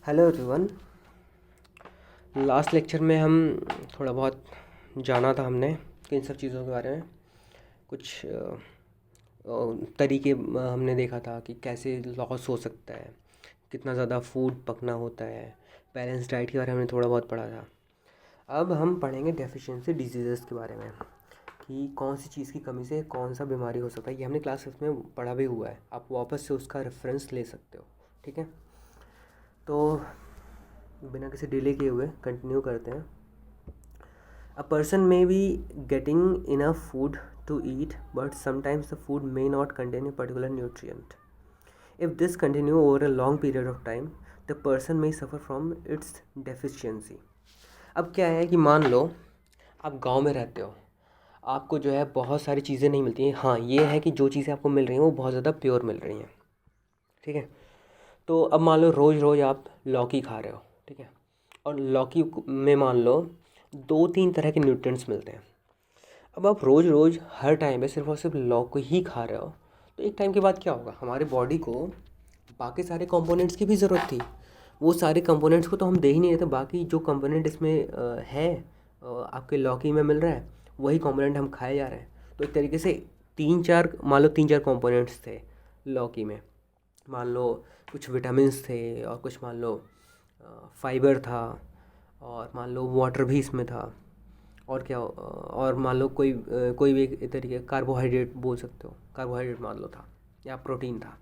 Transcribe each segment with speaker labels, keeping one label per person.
Speaker 1: Hello everyone. Last lecture में हम थोड़ा बहुत जाना था हमने इन सब चीज़ों के बारे में। कुछ तरीके हमने देखा था कि कैसे लॉस हो सकता है, कितना ज़्यादा फूड पकना होता है, बैलेंस डाइट के बारे में हमने थोड़ा बहुत पढ़ा था। अब हम पढ़ेंगे डेफिशिएंसी डिजीज़ेस के बारे में कि कौन सी चीज़ की कमी से कौन सा बीमारी हो सकता है। ये हमने क्लास में पढ़ा भी हुआ है, आप वापस से उसका रेफरेंस ले सकते हो। ठीक है, तो बिना किसी डिले किए हुए कंटिन्यू करते हैं। A person may be getting enough food to eat but sometimes the food may not contain a particular nutrient. If this continue over a long period of time the person may suffer from its deficiency. अब क्या है कि मान लो आप गांव में रहते हो, आपको जो है बहुत सारी चीज़ें नहीं मिलती हैं। हाँ, ये है कि जो चीज़ें आपको मिल रही हैं वो बहुत ज़्यादा प्योर मिल रही हैं। ठीक है, तो अब मान लो रोज़ रोज़ आप लौकी खा रहे हो। ठीक है, और लौकी में मान लो 2-3 तरह के न्यूट्रिएंट्स मिलते हैं। अब आप रोज़ रोज़ हर टाइम पे सिर्फ और सिर्फ लौकी ही खा रहे हो, तो एक टाइम के बाद क्या होगा, हमारे बॉडी को बाकी सारे कंपोनेंट्स की भी ज़रूरत थी। वो सारे कंपोनेंट्स को तो हम दे ही नहीं रहे थे। बाकी जो कंपोनेंट इसमें है, आपके लौकी में मिल रहा है, वही कंपोनेंट हम खाए जा रहे हैं। तो एक तरीके से 3-4 मान लो 3-4 कंपोनेंट्स थे लौकी में। मान लो कुछ विटामिन्स थे और कुछ मान लो फाइबर था, और मान लो वाटर भी इसमें था, और क्या, और मान लो कोई भी एक तरीके कार्बोहाइड्रेट बोल सकते हो, कार्बोहाइड्रेट मान लो था, या प्रोटीन था।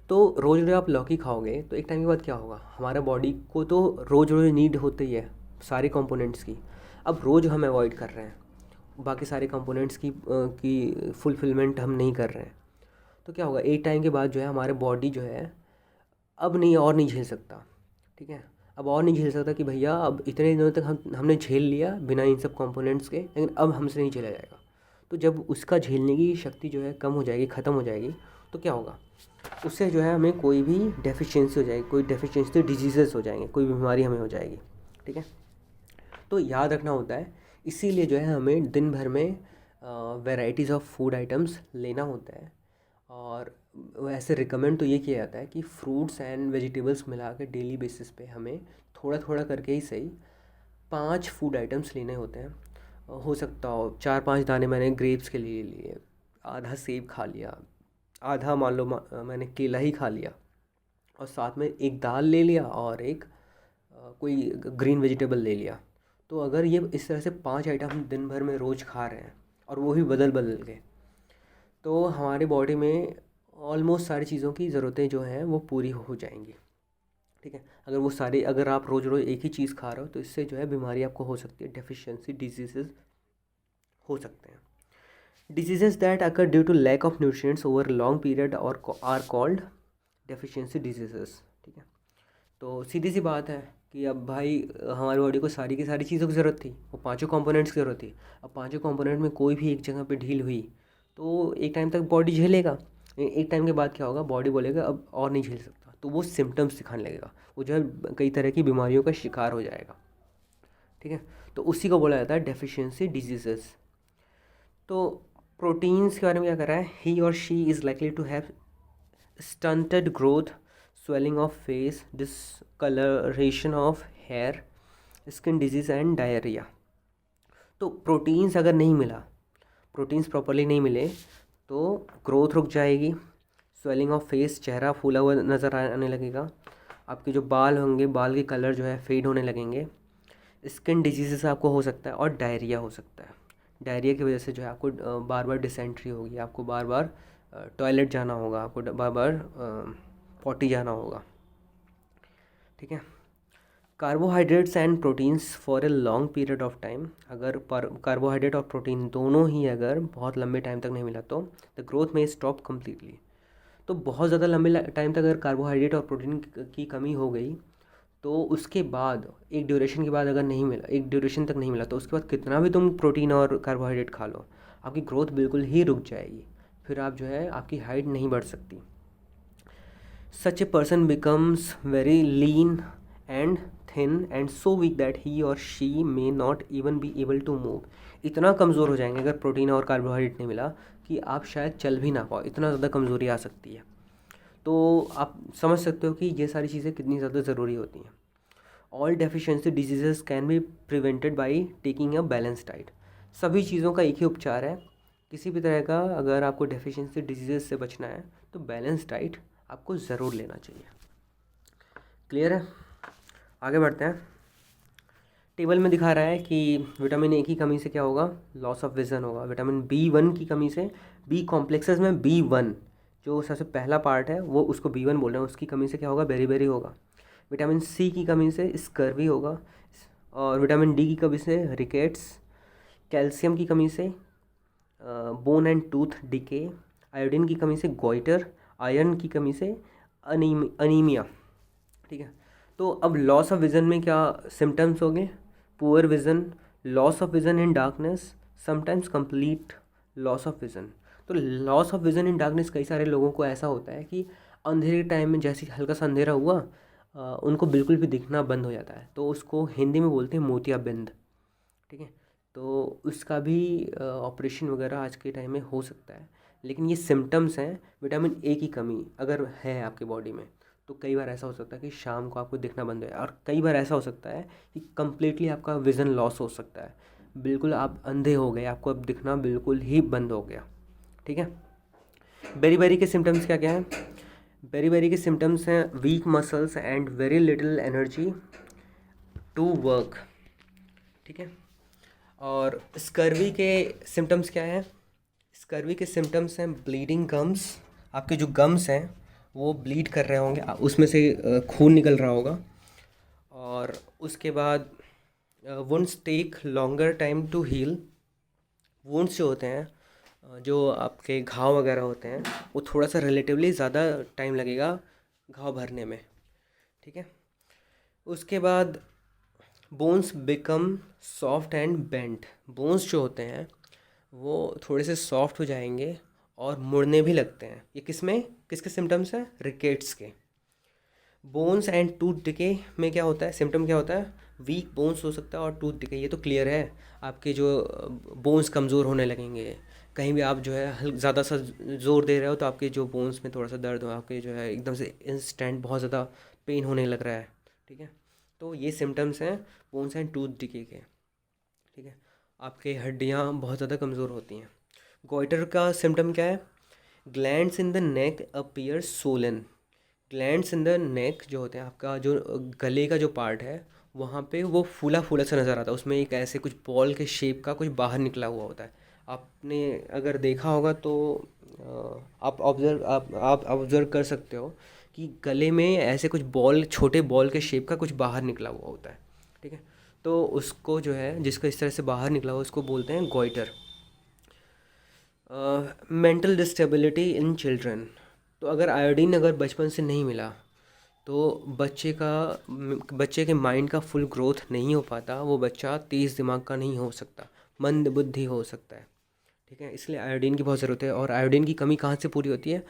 Speaker 1: तो रोज़ रोज़ आप लौकी खाओगे तो एक टाइम के बाद क्या होगा, हमारा बॉडी को तो रोज़ रोज़ नीड होती है सारे कंपोनेंट्स की। अब रोज़ हम अवॉइड कर रहे हैं, बाकी सारे कंपोनेंट्स की फुलफिलमेंट हम नहीं कर रहे हैं। तो क्या होगा, एक टाइम के बाद जो है हमारे बॉडी जो है अब नहीं और नहीं झेल सकता। ठीक है, अब और नहीं झेल सकता कि भैया अब इतने दिनों तक हमने झेल लिया बिना इन सब कंपोनेंट्स के, लेकिन अब हमसे नहीं झेला जाएगा। तो जब उसका झेलने की शक्ति जो है कम हो जाएगी, ख़त्म हो जाएगी, तो क्या होगा, उससे जो है हमें कोई भी डेफिशिएंसी हो जाएगी, कोई डेफिशिएंसी डिजीज़ेस हो जाएंगे, कोई बीमारी हमें हो जाएगी। ठीक है, तो याद रखना होता है। इसीलिए जो है हमें दिन भर में वैराइटीज़ ऑफ फूड आइटम्स लेना होता है। और वैसे रिकमेंड तो ये किया जाता है कि फ्रूट्स एंड वेजिटेबल्स मिला के डेली बेसिस पे हमें थोड़ा थोड़ा करके ही सही 5 फूड आइटम्स लेने होते हैं। हो सकता हो 4-5 दाने मैंने ग्रेप्स के लिए लिए, आधा सेब खा लिया, आधा मान लो मैंने केला ही खा लिया, और साथ में एक दाल ले लिया और एक कोई ग्रीन वेजिटेबल ले लिया। तो अगर ये इस तरह से 5 आइटम हम दिन भर में रोज़ खा रहे हैं, और वो भी बदल बदल के, तो हमारी बॉडी में ऑलमोस्ट सारी चीज़ों की ज़रूरतें जो हैं वो पूरी हो जाएंगी। ठीक है, अगर आप रोज़ रोज़ एक ही चीज़ खा रहे हो तो इससे जो है बीमारी आपको हो सकती है, डेफिशिएंसी डिजीज़ेस हो सकते हैं। Diseases that occur due to lack of nutrients over long period और आर कॉल्ड डेफिशिएंसी डिजीज़ेस। ठीक है, तो सीधी सी बात है कि अब भाई हमारी बॉडी को सारी की सारी चीज़ों की ज़रूरत थी, वो पांचों कंपोनेंट्स की ज़रूरत थी। अब पांचों कंपोनेंट में कोई भी एक जगह पे ढील हुई तो एक टाइम तक बॉडी झेलेगा, एक टाइम के बाद क्या होगा, बॉडी बोलेगा अब और नहीं झेल सकता, तो वो सिम्टम्स दिखाने लगेगा, वो जो है कई तरह की बीमारियों का शिकार हो जाएगा। ठीक है, तो उसी को बोला जाता है डेफिशिएंसी डिजीजेस। तो प्रोटीन्स के बारे में क्या कर रहा है, ही और she is likely to have stunted growth, swelling of face, discoloration of hair, skin disease and diarrhoea. तो प्रोटीन्स अगर नहीं मिला, प्रोटीन्स प्रॉपरली नहीं मिले, तो ग्रोथ रुक जाएगी, स्वेलिंग ऑफ फेस, चेहरा फूला हुआ नज़र आने लगेगा, आपके जो बाल होंगे, बाल के कलर जो है फेड होने लगेंगे, स्किन डिजीज़ आपको हो सकता है, और डायरिया हो सकता है। डायरिया की वजह से जो है आपको बार बार डिसेंट्री होगी, आपको बार बार टॉयलेट जाना होगा, आपको बार बार पॉटी जाना होगा। ठीक है, carbohydrates and proteins for a long period of time, अगर कार्बोहाइड्रेट और प्रोटीन दोनों ही अगर बहुत लंबे टाइम तक नहीं मिला तो द ग्रोथ में स्टॉप कम्प्लीटली। तो बहुत ज़्यादा लंबे टाइम तक अगर कार्बोहाइड्रेट और प्रोटीन की कमी हो गई, तो उसके बाद एक ड्यूरेशन के बाद अगर नहीं मिला, एक ड्यूरेशन तक नहीं मिला, तो उसके बाद कितना भी तुम प्रोटीन और कार्बोहाइड्रेट खा लो, आपकी ग्रोथ बिल्कुल ही रुक जाएगी, फिर आप जो है आपकी हाइट नहीं बढ़ सकती। Such a person becomes very lean and thin and so weak that he or she may not even be able to move। इतना कमज़ोर हो जाएंगे अगर प्रोटीन और कार्बोहाइड्रेट नहीं मिला कि आप शायद चल भी ना पाओ, इतना ज़्यादा कमज़ोरी आ सकती है। तो आप समझ सकते हो कि ये सारी चीज़ें कितनी ज़्यादा ज़रूरी होती हैं। All deficiency diseases can be prevented by taking a balance diet. सभी चीज़ों का एक ही उपचार है। किसी भी तरह का अगर आपको डेफिशिएंसी डिजीजेस से बचना है तो बैलेंस डाइट आपको ज़रूर लेना चाहिए। क्लियर है? आगे बढ़ते हैं। टेबल में दिखा रहा है कि विटामिन ए की कमी से क्या होगा, लॉस ऑफ विज़न होगा। विटामिन B1 की कमी से, बी कॉम्प्लेक्सेस में B1 जो सबसे पहला पार्ट है वो उसको B1 बोल रहे हैं, उसकी कमी से क्या होगा, बेरी होगा। विटामिन सी की कमी से स्कर्वी होगा, और विटामिन डी की कमी से रिकेट्स। कैल्शियम की कमी से bone and tooth decay. Iodine की कमी से गोइटर। आयरन की कमी से अनीमिया। ठीक है, तो अब लॉस ऑफ विज़न में क्या सिम्टम्स हो गए, poor vision, loss of vision in darkness, sometimes complete loss of vision. तो loss of vision in darkness कई सारे लोगों को ऐसा होता है कि अंधेरे टाइम में जैसे हल्का सा अंधेरा हुआ उनको बिल्कुल भी दिखना बंद हो जाता है, तो उसको हिंदी में बोलते हैं मोतियाबिंद। ठीक है, तो उसका भी ऑपरेशन वगैरह आज के टाइम में हो सकता है। लेकिन ये सिम्टम्स हैं विटामिन ए की कमी अगर है आपकी बॉडी में, तो कई बार ऐसा हो सकता है कि शाम को आपको दिखना बंद हो जाए, और कई बार ऐसा हो सकता है कि कम्प्लीटली आपका विज़न लॉस हो सकता है, बिल्कुल आप अंधे हो गए, आपको अब दिखना बिल्कुल ही बंद हो गया। ठीक है, बेरी के सिम्टम्स क्या क्या हैं? बेरी के सिम्टम्स हैं weak muscles and very little energy to work. ठीक है, और स्कर्वी के सिम्टम्स क्या हैं? स्कर्वी के सिम्टम्स हैं ब्लीडिंग गम्स, आपके जो गम्स हैं वो ब्लीड कर रहे होंगे, उसमें से खून निकल रहा होगा। और उसके बाद wounds take longer time to heal. Wounds जो होते हैं, जो आपके घाव वगैरह होते हैं, वो थोड़ा सा रिलेटिवली ज़्यादा टाइम लगेगा घाव भरने में। ठीक है, उसके बाद bones become soft and bent. Bones जो होते हैं वो थोड़े से सॉफ्ट हो जाएंगे और मुड़ने भी लगते हैं। ये किसके सिम्टम्स हैं? रिकेट्स के। बोन्स एंड टूथ डिके में क्या होता है, सिम्टम क्या होता है? वीक बोन्स हो सकता है और टूथ डिके, ये तो क्लियर है। आपके जो बोन्स कमज़ोर होने लगेंगे, कहीं भी आप जो है ज़्यादा सा ज़ोर दे रहे हो तो आपके जो बोन्स में थोड़ा सा दर्द हो, आपके जो है एकदम से इंस्टेंट बहुत ज़्यादा पेन होने लग रहा है। ठीक है, तो ये सिम्टम्स हैं बोन्स एंड टूथ डिके के। ठीक है, आपके हड्डियाँ बहुत ज़्यादा कमज़ोर होती हैं। गोइटर का सिम्टम क्या है? Glands in the neck appear Solan. Glands in the neck जो होते हैं, आपका जो गले का जो पार्ट है वहाँ पे वो फूला फूला सा नज़र आता है, उसमें एक ऐसे कुछ बॉल के शेप का कुछ बाहर निकला हुआ होता है। आपने अगर देखा होगा तो आप ऑब्ज़र्व कर सकते हो कि गले में ऐसे कुछ बॉल, छोटे बॉल के शेप का कुछ बाहर निकला हुआ होता है। ठीक है, तो उसको जो है, जिसका इस तरह से बाहर निकला हुआ, उसको बोलते हैं goitre. Mental disability in children. तो अगर आयोडीन अगर बचपन से नहीं मिला तो बच्चे के माइंड का फुल ग्रोथ नहीं हो पाता, वो बच्चा तेज़ दिमाग का नहीं हो सकता, मंद बुद्धि हो सकता है। ठीक है, इसलिए आयोडीन की बहुत ज़रूरत है। और आयोडीन की कमी कहाँ से पूरी होती है?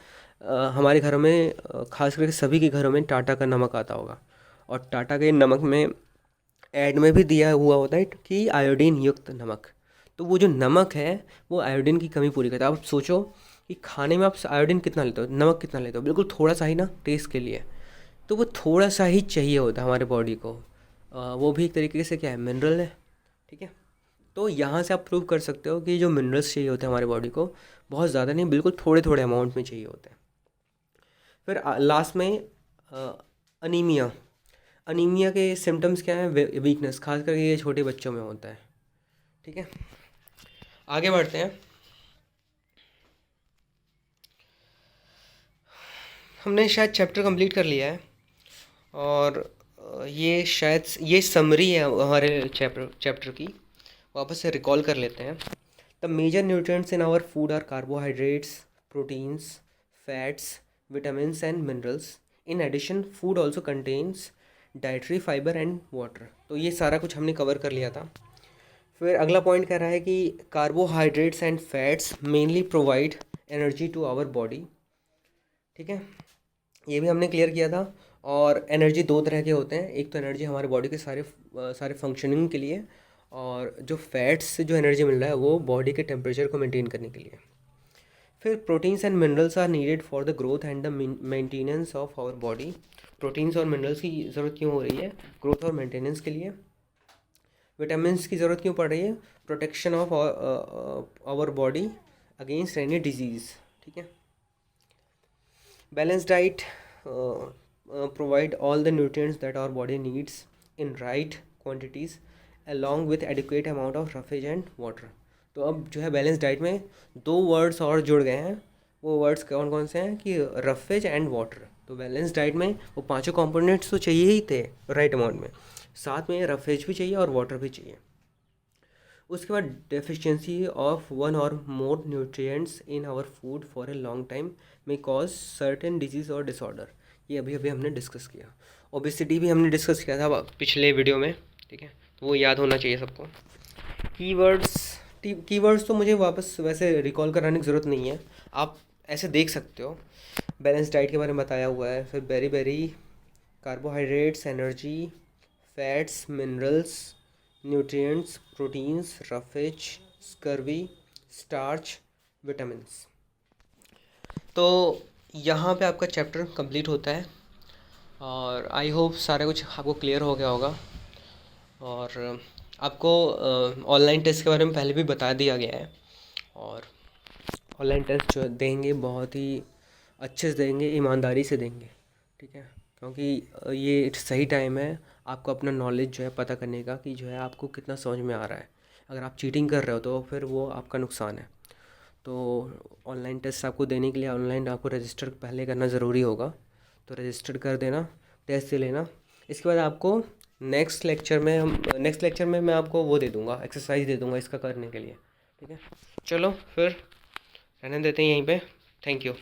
Speaker 1: हमारे घरों में, खास करके सभी के घरों में टाटा का नमक आता होगा, और टाटा के नमक में ऐड में भी दिया हुआ होता है कि आयोडीन युक्त नमक। तो वो जो नमक है वो आयोडीन की कमी पूरी करता है। अब सोचो कि खाने में आप आयोडीन कितना लेते हो, नमक कितना लेते हो? बिल्कुल थोड़ा सा ही ना, टेस्ट के लिए। तो वो थोड़ा सा ही चाहिए होता है हमारे बॉडी को। वो भी एक तरीके से क्या है, मिनरल है। ठीक है, तो यहाँ से आप प्रूव कर सकते हो कि जो मिनरल्स चाहिए होते हैं हमारे बॉडी को, बहुत ज़्यादा नहीं, बिल्कुल थोड़े थोड़े अमाउंट में चाहिए होते हैं। फिर लास्ट में अनीमिया। अनीमिया के सिम्टम्स क्या हैं? वीकनेस, खास करके ये छोटे बच्चों में होता है। ठीक है, आगे बढ़ते हैं। हमने शायद चैप्टर कंप्लीट कर लिया है, और ये समरी है हमारे चैप्टर की। वापस से रिकॉल कर लेते हैं। The major nutrients in our food are carbohydrates, proteins, fats, vitamins and minerals. In addition food also contains dietary fibre and water. तो ये सारा कुछ हमने कवर कर लिया था। फिर अगला पॉइंट कह रहा है कि carbohydrates and fats mainly provide energy to our body. ठीक है, ये भी हमने क्लियर किया था। और एनर्जी दो तरह के होते हैं, एक तो एनर्जी हमारे बॉडी के सारे फंक्शनिंग के लिए, और जो फैट्स से जो एनर्जी मिल रहा है वो बॉडी के टेम्परेचर को मेंटेन करने के लिए। फिर proteins and minerals are needed for the growth and the maintenance of our body. Proteins और मिनरल्स की ज़रूरत क्यों हो रही है? ग्रोथ और मेंटेनेंस के लिए। विटामिन्स की ज़रूरत क्यों पड़ रही है? Protection of our body against any disease. ठीक है। Balance diet provide all the nutrients that our body needs in right quantities along with adequate amount of roughage and water. तो अब जो है बैलेंस डाइट में 2 वर्ड्स और जुड़ गए हैं। वो वर्ड्स कौन कौन से हैं कि रफेज एंड वाटर। तो बैलेंस डाइट में वो पांचों कंपोनेंट्स तो चाहिए ही थे राइट अमाउंट में, साथ में रफेज भी चाहिए और वाटर भी चाहिए। उसके बाद डेफिशिएंसी ऑफ वन और more nutrients in our food for a long time may cause certain disease और डिसऑर्डर। ये अभी अभी हमने डिस्कस किया। ओबेसिटी भी हमने डिस्कस किया था पिछले वीडियो में। ठीक है, तो वो याद होना चाहिए सबको। कीवर्ड्स तो मुझे वापस वैसे रिकॉल कराने की ज़रूरत नहीं है, आप ऐसे देख सकते हो। बैलेंस डाइट के बारे में बताया हुआ है। फिर beriberi, carbohydrates, energy, fats, minerals, nutrients, proteins, roughage, scurvy, starch, vitamins. तो यहाँ पे आपका चैप्टर कंप्लीट होता है और आई होप सारा कुछ आपको क्लियर हो गया होगा। और आपको ऑनलाइन टेस्ट के बारे में पहले भी बता दिया गया है। और ऑनलाइन टेस्ट जो देंगे बहुत ही अच्छे से देंगे, ईमानदारी से देंगे। ठीक है, क्योंकि ये सही टाइम है आपको अपना नॉलेज जो है पता करने का कि जो है आपको कितना समझ में आ रहा है। अगर आप चीटिंग कर रहे हो तो फिर वो आपका नुकसान है। तो ऑनलाइन टेस्ट आपको देने के लिए ऑनलाइन आपको रजिस्टर पहले करना ज़रूरी होगा, तो रजिस्टर कर देना, टेस्ट दे लेना। इसके बाद आपको नेक्स्ट लेक्चर में मैं आपको वो दे दूँगा, एक्सरसाइज दे दूँगा इसका करने के लिए। ठीक है, चलो फिर रहने देते हैं यहीं पे। Thank you.